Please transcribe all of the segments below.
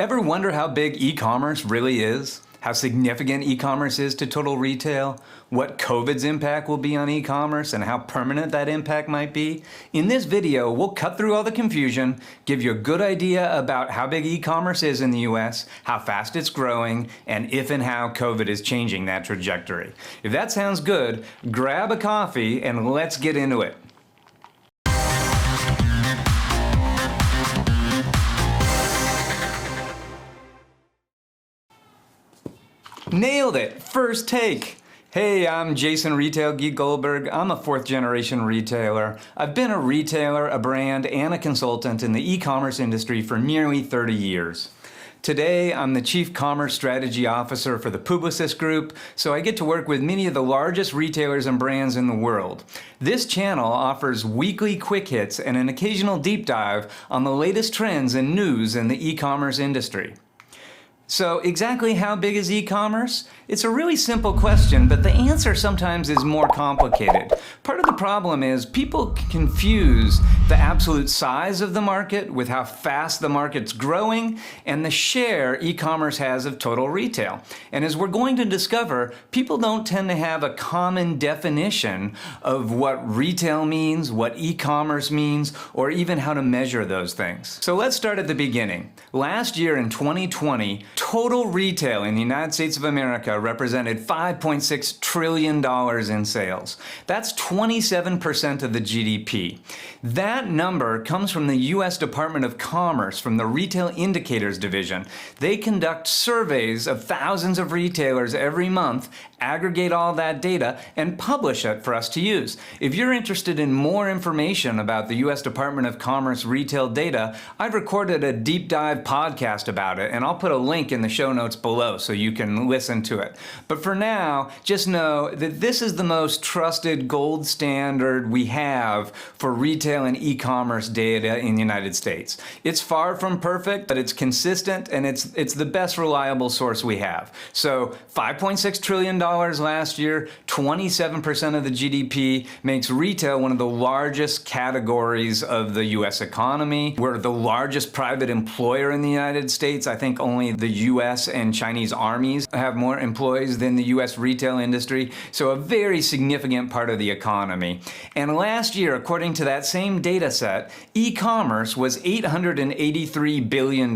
Ever wonder how big e-commerce really is? How significant e-commerce is to total retail? What COVID's impact will be on e-commerce and how permanent that impact might be? In this video, we'll cut through all the confusion, give you a good idea about how big e-commerce is in the US, how fast it's growing, and if and how COVID is changing that trajectory. If that sounds good, grab a coffee and let's get into it. Nailed it! First take! Hey, I'm Jason Retailgeek Goldberg. I'm a fourth-generation retailer. I've been a retailer, a brand, and a consultant in the e-commerce industry for nearly 30 years. Today, I'm the Chief Commerce Strategy Officer for the Publicis Group, so I get to work with many of the largest retailers and brands in the world. This channel offers weekly quick hits and an occasional deep dive on the latest trends and news in the e-commerce industry. So exactly how big is e-commerce? It's a really simple question, but the answer sometimes is more complicated. Part of the problem is people confuse the absolute size of the market with how fast the market's growing and the share e-commerce has of total retail. And as we're going to discover, people don't tend to have a common definition of what retail means, what e-commerce means, or even how to measure those things. So let's start at the beginning. Last year in 2020, total retail in the United States of America represented $5.6 trillion in sales. That's 27% of the GDP. That number comes from the U.S. Department of Commerce, from the Retail Indicators Division. They conduct surveys of thousands of retailers every month, aggregate all that data, and publish it for us to use. If you're interested in more information about the U.S. Department of Commerce retail data, I've recorded a deep dive podcast about it, and I'll put a link in the show notes below so you can listen to it. But for now, just know that this is the most trusted gold standard we have for retail and e-commerce data in the United States. It's far from perfect, but it's consistent and it's the best reliable source we have. So $5.6 trillion last year, 27% of the GDP, makes retail one of the largest categories of the US economy. We're the largest private employer in the United States. I think only the US and Chinese armies have more employees than the US retail industry, so a very significant part of the economy. And last year, according to that same data set, e-commerce was $883 billion.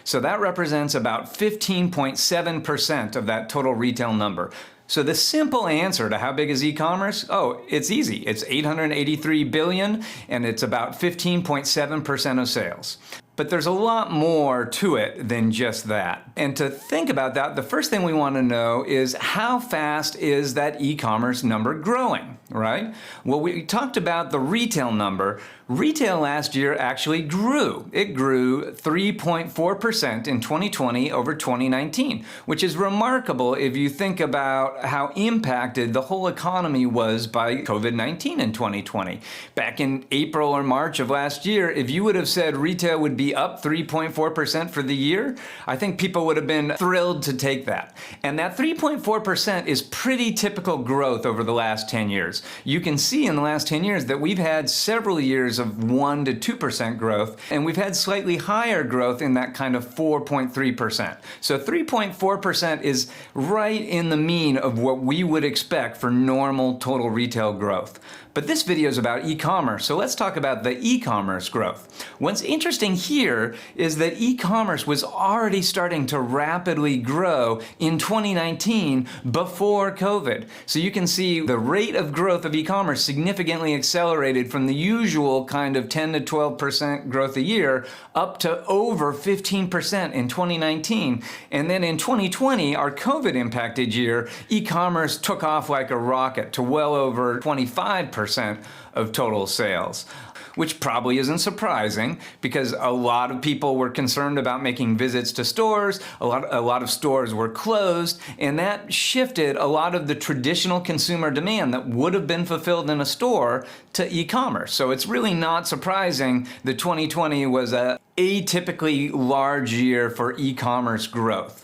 So that represents about 15.7% of that total retail number. So the simple answer to how big is e-commerce? Oh, it's easy. It's $883 billion, and it's about 15.7% of sales. But there's a lot more to it than just that. And to think about that, the first thing we want to know is how fast is that e-commerce number growing, right? Well, we talked about the retail number. Retail last year actually grew. It grew 3.4% in 2020 over 2019, which is remarkable if you think about how impacted the whole economy was by COVID-19 in 2020. Back in April or March of last year, if you would have said retail would be up 3.4% for the year, I think people would have been thrilled to take that. And that 3.4% is pretty typical growth over the last 10 years. You can see in the last 10 years that we've had several years of 1 to 2% growth, and we've had slightly higher growth in that kind of 4.3%. So 3.4% is right in the mean of what we would expect for normal total retail growth. But this video is about e-commerce, so let's talk about the e-commerce growth. What's interesting here is that e-commerce was already starting to rapidly grow in 2019 before COVID. So you can see the rate of growth of e-commerce significantly accelerated from the usual kind of 10 to 12% growth a year up to over 15% in 2019. And then in 2020, our COVID impacted year, e-commerce took off like a rocket to well over 25% of total sales, which probably isn't surprising because a lot of people were concerned about making visits to stores, a lot of stores were closed, and that shifted a lot of the traditional consumer demand that would have been fulfilled in a store to e-commerce. So it's really not surprising that 2020 was an atypically large year for e-commerce growth.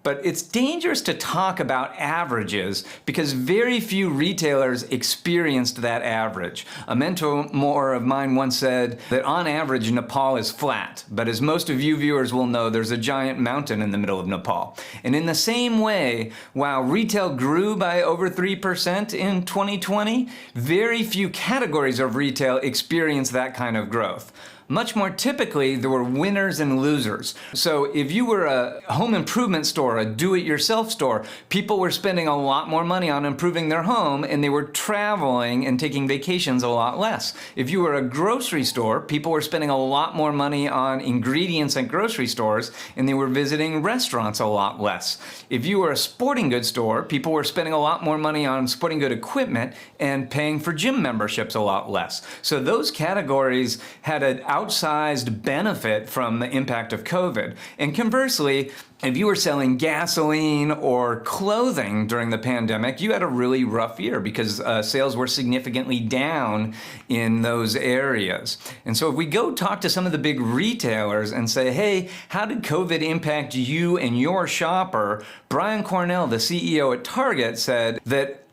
But it's dangerous to talk about averages because very few retailers experienced that average. A mentor of mine once said that on average, Nepal is flat. But as most of you viewers will know, there's a giant mountain in the middle of Nepal. And in the same way, while retail grew by over 3% in 2020, very few categories of retail experienced that kind of growth. Much more typically, there were winners and losers. So if you were a home improvement store, a do-it-yourself store, people were spending a lot more money on improving their home and they were traveling and taking vacations a lot less. If you were a grocery store, people were spending a lot more money on ingredients at grocery stores and they were visiting restaurants a lot less. If you were a sporting goods store, people were spending a lot more money on sporting good equipment and paying for gym memberships a lot less. So those categories had an outsized benefit from the impact of COVID. And conversely, if you were selling gasoline or clothing during the pandemic, you had a really rough year because sales were significantly down in those areas. And so if we go talk to some of the big retailers and say, hey, how did COVID impact you and your shopper? Brian Cornell, the CEO at Target, said that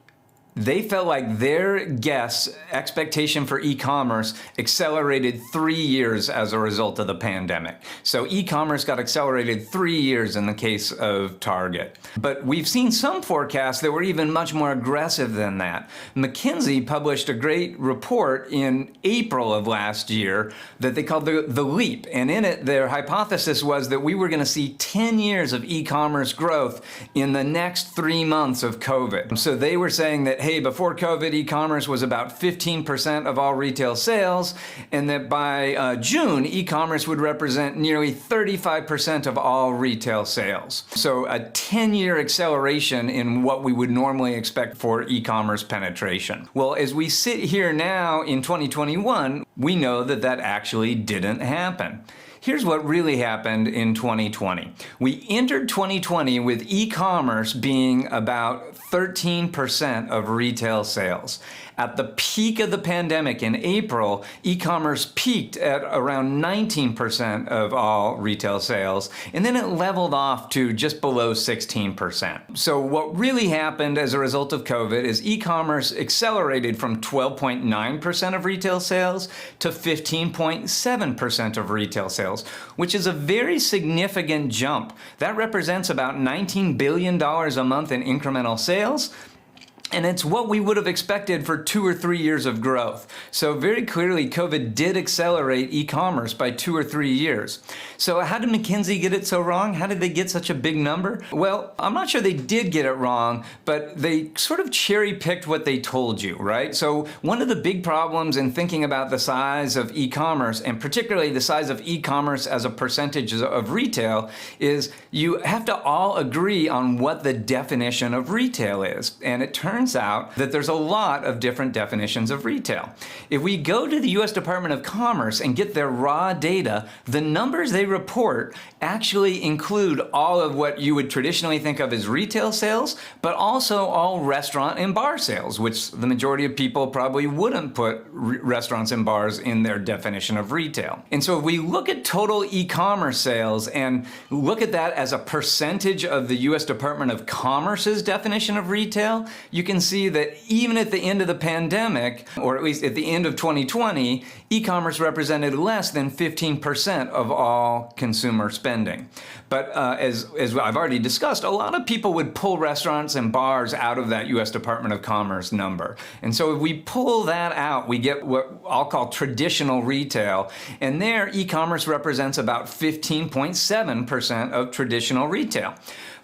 they felt like their guests' expectation for e-commerce accelerated 3 years as a result of the pandemic. So e-commerce got accelerated 3 years in the case of Target. But we've seen some forecasts that were even much more aggressive than that. McKinsey published a great report in April of last year that they called the Leap. And in it, their hypothesis was that we were going to see 10 years of e-commerce growth in the next 3 months of COVID. So they were saying that, hey, before COVID, e-commerce was about 15% of all retail sales, and that by June, e-commerce would represent nearly 35% of all retail sales. So a 10-year acceleration in what we would normally expect for e-commerce penetration. Well, as we sit here now in 2021, we know that that actually didn't happen. Here's what really happened in 2020. We entered 2020 with e-commerce being about 13% of retail sales. At the peak of the pandemic in April, e-commerce peaked at around 19% of all retail sales, and then it leveled off to just below 16%. So what really happened as a result of COVID is e-commerce accelerated from 12.9% of retail sales to 15.7% of retail sales, which is a very significant jump. That represents about $19 billion a month in incremental sales. And it's what we would have expected for 2 or 3 years of growth. So very clearly, COVID did accelerate e-commerce by 2 or 3 years. So how did McKinsey get it so wrong? How did they get such a big number? Well, I'm not sure they did get it wrong, but they sort of cherry-picked what they told you, right? So one of the big problems in thinking about the size of e-commerce, and particularly the size of e-commerce as a percentage of retail, is you have to all agree on what the definition of retail is. And it turns out that there's a lot of different definitions of retail. If we go to the US Department of Commerce and get their raw data, the numbers they report actually include all of what you would traditionally think of as retail sales, but also all restaurant and bar sales, which the majority of people probably wouldn't put restaurants and bars in their definition of retail. And so if we look at total e-commerce sales and look at that as a percentage of the US Department of Commerce's definition of retail, you can see that even at the end of the pandemic, or at least at the end of 2020, e-commerce represented less than 15% of all consumer spending. But as I've already discussed, a lot of people would pull restaurants and bars out of that US Department of Commerce number. And so if we pull that out, we get what I'll call traditional retail. And there, e-commerce represents about 15.7% of traditional retail.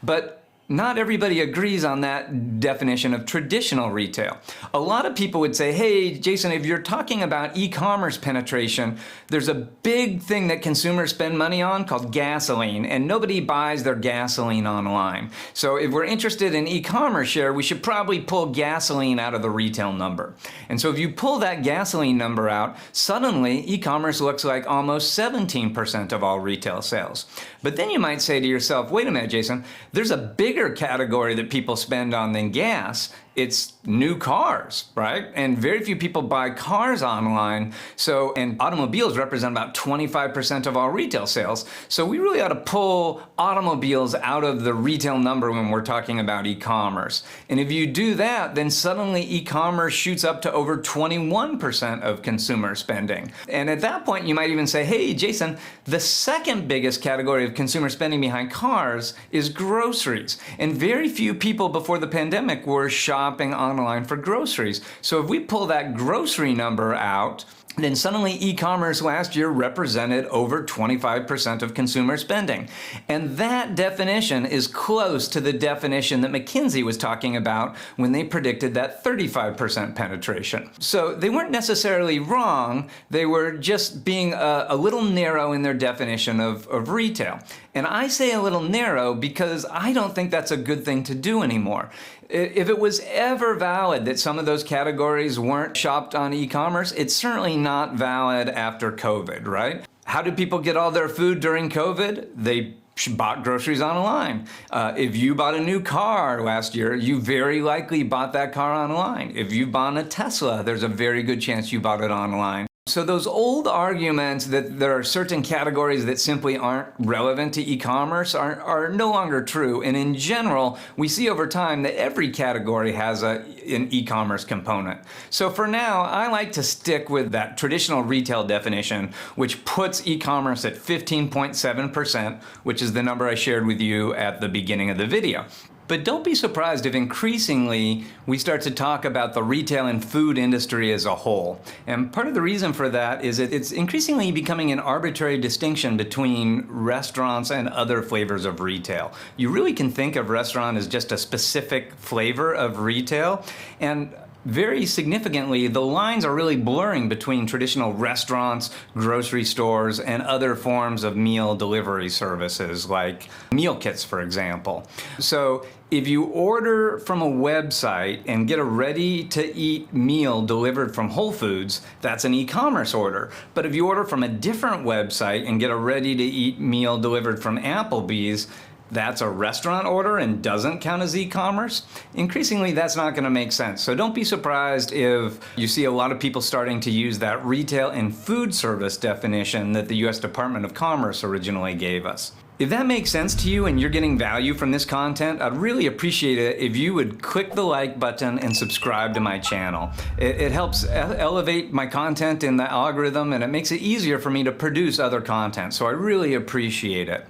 But not everybody agrees on that definition of traditional retail. A lot of people would say, hey, Jason, if you're talking about e-commerce penetration, there's a big thing that consumers spend money on called gasoline, and nobody buys their gasoline online. So if we're interested in e-commerce share, we should probably pull gasoline out of the retail number. And so if you pull that gasoline number out, suddenly e-commerce looks like almost 17% of all retail sales. But then you might say to yourself, wait a minute, Jason, there's a bigger category that people spend on than gas. it's new cars, right? And very few people buy cars online. So, and automobiles represent about 25% of all retail sales. So we really ought to pull automobiles out of the retail number when we're talking about e-commerce. And if you do that, then suddenly e-commerce shoots up to over 21% of consumer spending. And at that point, you might even say, hey, Jason, the second biggest category of consumer spending behind cars is groceries. And very few people before the pandemic were shopping online for groceries. So if we pull that grocery number out, then suddenly e-commerce last year represented over 25% of consumer spending. And that definition is close to the definition that McKinsey was talking about when they predicted that 35% penetration. So they weren't necessarily wrong, they were just being a little narrow in their definition of retail. And I say a little narrow because I don't think that's a good thing to do anymore. If it was ever valid that some of those categories weren't shopped on e-commerce, it's certainly not valid after COVID, right? How did people get all their food during COVID? They bought groceries online. If you bought a new car last year, you very likely bought that car online. If you bought a Tesla, there's a very good chance you bought it online. So those old arguments that there are certain categories that simply aren't relevant to e-commerce are no longer true. And in general, we see over time that every category has an e-commerce component. So for now, I like to stick with that traditional retail definition, which puts e-commerce at 15.7%, which is the number I shared with you at the beginning of the video. But don't be surprised if increasingly we start to talk about the retail and food industry as a whole. And part of the reason for that is that it's increasingly becoming an arbitrary distinction between restaurants and other flavors of retail. You really can think of restaurant as just a specific flavor of retail. And very significantly, the lines are really blurring between traditional restaurants, grocery stores, and other forms of meal delivery services like meal kits, for example. So if you order from a website and get a ready-to-eat meal delivered from Whole Foods, that's an e-commerce order. But if you order from a different website and get a ready-to-eat meal delivered from Applebee's, that's a restaurant order and doesn't count as e-commerce. Increasingly, that's not going to make sense. So don't be surprised if you see a lot of people starting to use that retail and food service definition that the US Department of Commerce originally gave us. If that makes sense to you and you're getting value from this content, I'd really appreciate it if you would click the like button and subscribe to my channel. It helps elevate my content in the algorithm, and it makes it easier for me to produce other content, so I really appreciate it.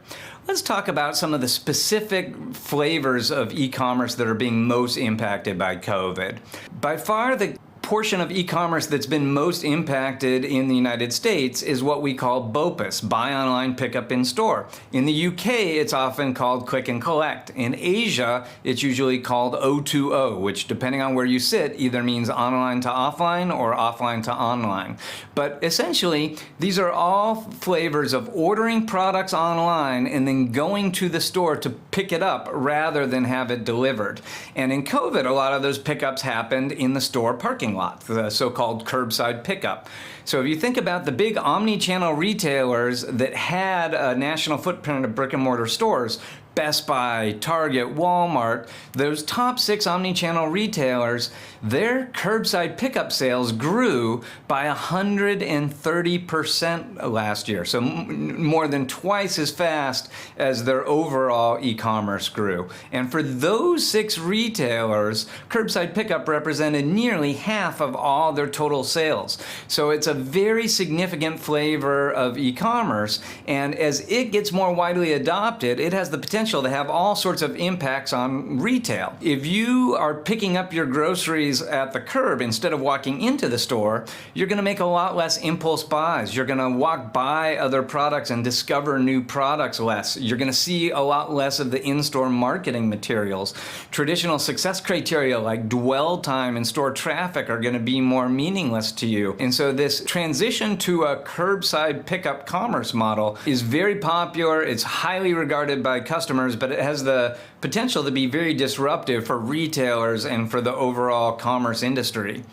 Let's talk about some of the specific flavors of e-commerce that are being most impacted by COVID. By far, the portion of e-commerce that's been most impacted in the United States is what we call BOPIS, buy online, pick up in store. In the UK, it's often called click and collect. In Asia, it's usually called O2O, which depending on where you sit, either means online to offline or offline to online. But essentially, these are all flavors of ordering products online and then going to the store to pick it up rather than have it delivered. And in COVID, a lot of those pickups happened in the store parking lot, the so-called curbside pickup. So if you think about the big omni-channel retailers that had a national footprint of brick and mortar stores, Best Buy, Target, Walmart, those top 6 omni-channel retailers, their curbside pickup sales grew by 130% last year. So more than twice as fast as their overall e-commerce grew. And for those 6 retailers, curbside pickup represented nearly half of all their total sales. So it's a very significant flavor of e-commerce. And as it gets more widely adopted, it has the potential to have all sorts of impacts on retail. If you are picking up your groceries at the curb instead of walking into the store, you're going to make a lot less impulse buys. You're going to walk by other products and discover new products less. You're going to see a lot less of the in-store marketing materials. Traditional success criteria like dwell time and store traffic are going to be more meaningless to you. And so this transition to a curbside pickup commerce model is very popular. It's highly regarded by customers, but it has the potential to be very disruptive for retailers and for the overall commerce industry.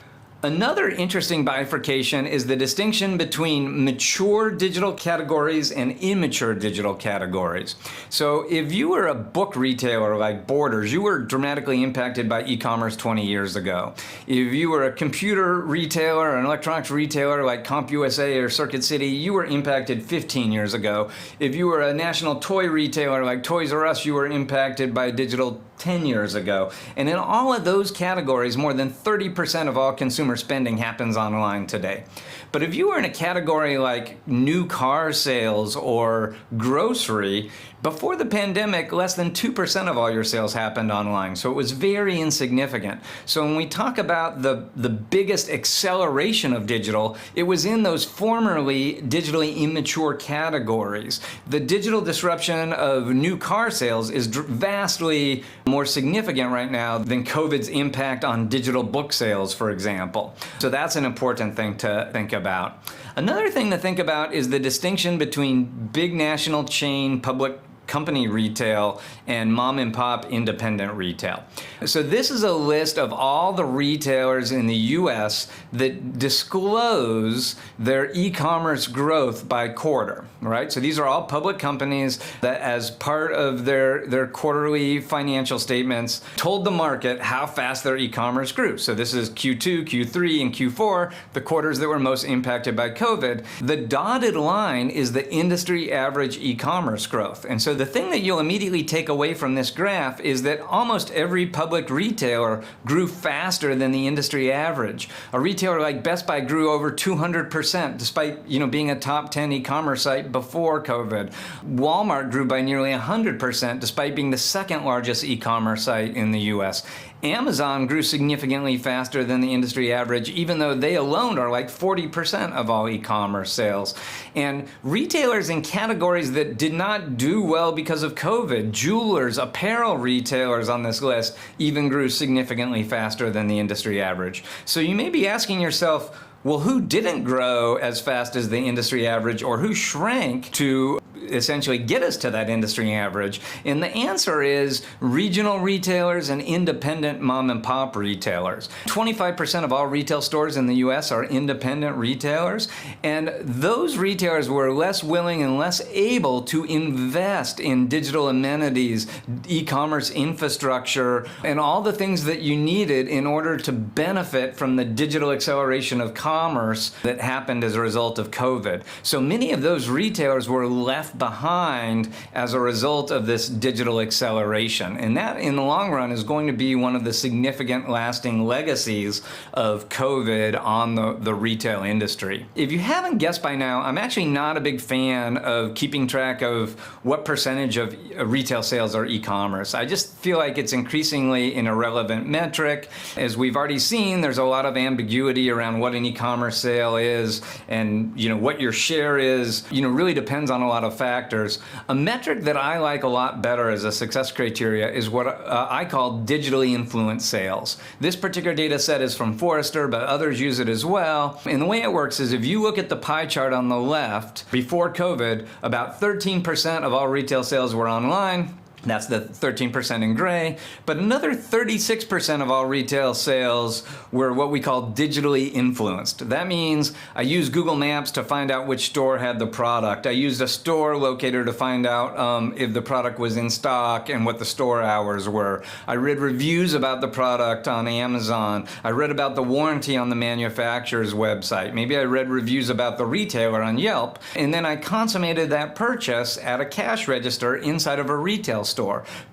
Another interesting bifurcation is the distinction between mature digital categories and immature digital categories. So if you were a book retailer like Borders, you were dramatically impacted by e-commerce 20 years ago. If you were a computer retailer or an electronics retailer like CompUSA or Circuit City, you were impacted 15 years ago. If you were a national toy retailer like Toys R Us, you were impacted by digital 10 years ago. And in all of those categories, more than 30% of all consumer spending happens online today. But if you were in a category like new car sales or grocery, before the pandemic, less than 2% of all your sales happened online. So it was very insignificant. So when we talk about the biggest acceleration of digital, it was in those formerly digitally immature categories. The digital disruption of new car sales is vastly more significant right now than COVID's impact on digital book sales, for example. So that's an important thing to think about. Another thing to think about is the distinction between big national chain public company retail and mom and pop independent retail. So this is a list of all the retailers in the US that disclose their e-commerce growth by quarter, right? So these are all public companies that, as part of their quarterly financial statements, told the market how fast their e-commerce grew. So this is Q2, Q3, and Q4, the quarters that were most impacted by COVID. The dotted line is the industry average e-commerce growth. And so the thing that you'll immediately take away from this graph is that almost every public retailer grew faster than the industry average. A retailer like Best Buy grew over 200% despite being a top 10 e-commerce site before COVID. Walmart grew by nearly 100% despite being the second largest e-commerce site in the US. Amazon grew significantly faster than the industry average, even though they alone are like 40% of all e-commerce sales. And retailers in categories that did not do well because of COVID, jewelers, apparel retailers on this list, even grew significantly faster than the industry average. So you may be asking yourself, well, who didn't grow as fast as the industry average, or who shrank to essentially get us to that industry average? And the answer is regional retailers and independent mom and pop retailers. 25% of all retail stores in the US are independent retailers, and those retailers were less willing and less able to invest in digital amenities, e-commerce infrastructure, and all the things that you needed in order to benefit from the digital acceleration of commerce that happened as a result of COVID. So many of those retailers were left behind as a result of this digital acceleration. And that, in the long run, is going to be one of the significant lasting legacies of COVID on the retail industry. If you haven't guessed by now, I'm actually not a big fan of keeping track of what percentage of retail sales are e-commerce. I just feel like it's increasingly an irrelevant metric. As we've already seen, there's a lot of ambiguity around what an e-commerce sale is, and what your share is, really depends on a lot of factors. A metric that I like a lot better as a success criteria is what I call digitally influenced sales. This particular data set is from Forrester, but others use it as well. And the way it works is, if you look at the pie chart on the left, before COVID, about 13% of all retail sales were online. That's the 13% in gray. But another 36% of all retail sales were what we call digitally influenced. That means I used Google Maps to find out which store had the product. I used a store locator to find out if the product was in stock and what the store hours were. I read reviews about the product on Amazon. I read about the warranty on the manufacturer's website. Maybe I read reviews about the retailer on Yelp. And then I consummated that purchase at a cash register inside of a retail store.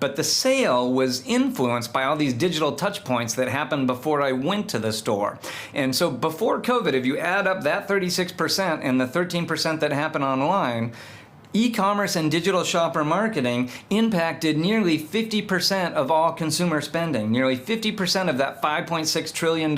But the sale was influenced by all these digital touch points that happened before I went to the store. And so before COVID, if you add up that 36% and the 13% that happened online, e-commerce and digital shopper marketing impacted nearly 50% of all consumer spending. Nearly 50% of that $5.6 trillion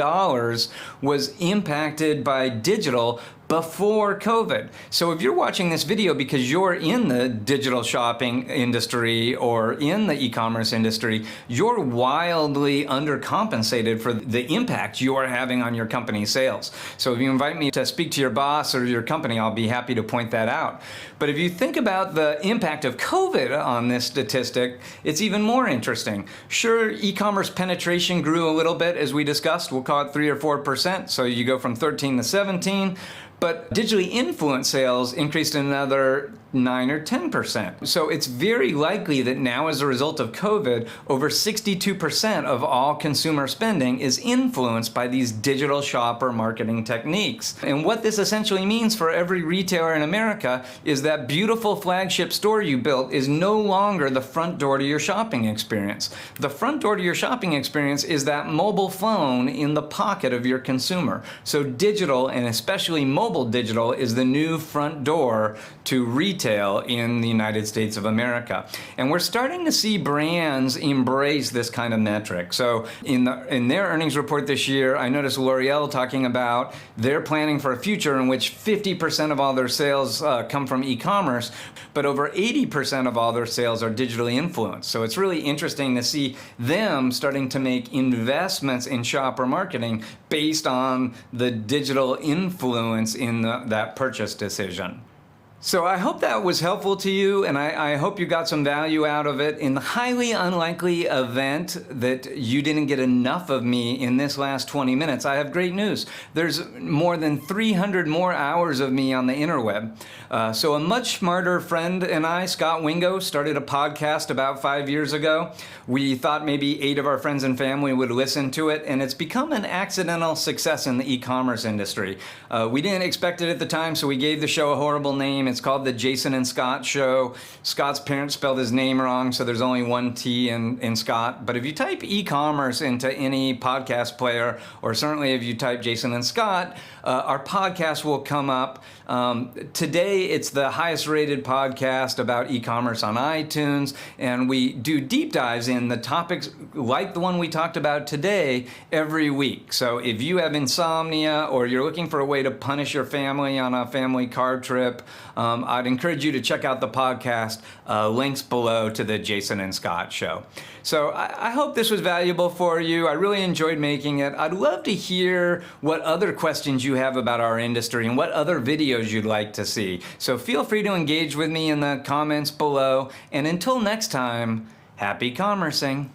was impacted by digital before COVID. So if you're watching this video because you're in the digital shopping industry or in the e-commerce industry, you're wildly undercompensated for the impact you are having on your company's sales. So if you invite me to speak to your boss or your company, I'll be happy to point that out. But if you think about the impact of COVID on this statistic, it's even more interesting. Sure, e-commerce penetration grew a little bit, as we discussed. We'll call it 3 or 4%. So you go from 13 to 17. But digitally influenced sales increased another 9 or 10%. So it's very likely that now, as a result of COVID, over 62% of all consumer spending is influenced by these digital shopper marketing techniques. And what this essentially means for every retailer in America is that beautiful flagship store you built is no longer the front door to your shopping experience. The front door to your shopping experience is that mobile phone in the pocket of your consumer. So digital, and especially mobile digital, is the new front door to retail in the United States of America. And we're starting to see brands embrace this kind of metric. So in their earnings report this year, I noticed L'Oreal talking about they're planning for a future in which 50% of all their sales come from e-commerce, but over 80% of all their sales are digitally influenced. So it's really interesting to see them starting to make investments in shopper marketing based on the digital influence in that purchase decision. So I hope that was helpful to you, and I hope you got some value out of it. In the highly unlikely event that you didn't get enough of me in this last 20 minutes, I have great news. There's more than 300 more hours of me on the interweb. So a much smarter friend and I, Scott Wingo, started a podcast about 5 years ago. We thought maybe 8 of our friends and family would listen to it, and it's become an accidental success in the e-commerce industry. We didn't expect it at the time, so we gave the show a horrible name. It's called the Jason Scot Show. Scott's parents spelled his name wrong, so there's only one T in Scott. But if you type e-commerce into any podcast player, or certainly if you type Jason Scot, our podcast will come up. Today, it's the highest rated podcast about e-commerce on iTunes, and we do deep dives in the topics like the one we talked about today every week. So if you have insomnia or you're looking for a way to punish your family on a family car trip, I'd encourage you to check out the podcast. Links below to the Jason Scot Show. So I hope this was valuable for you. I really enjoyed making it. I'd love to hear what other questions you have about our industry and what other videos you'd like to see. So feel free to engage with me in the comments below. And until next time, happy commercing.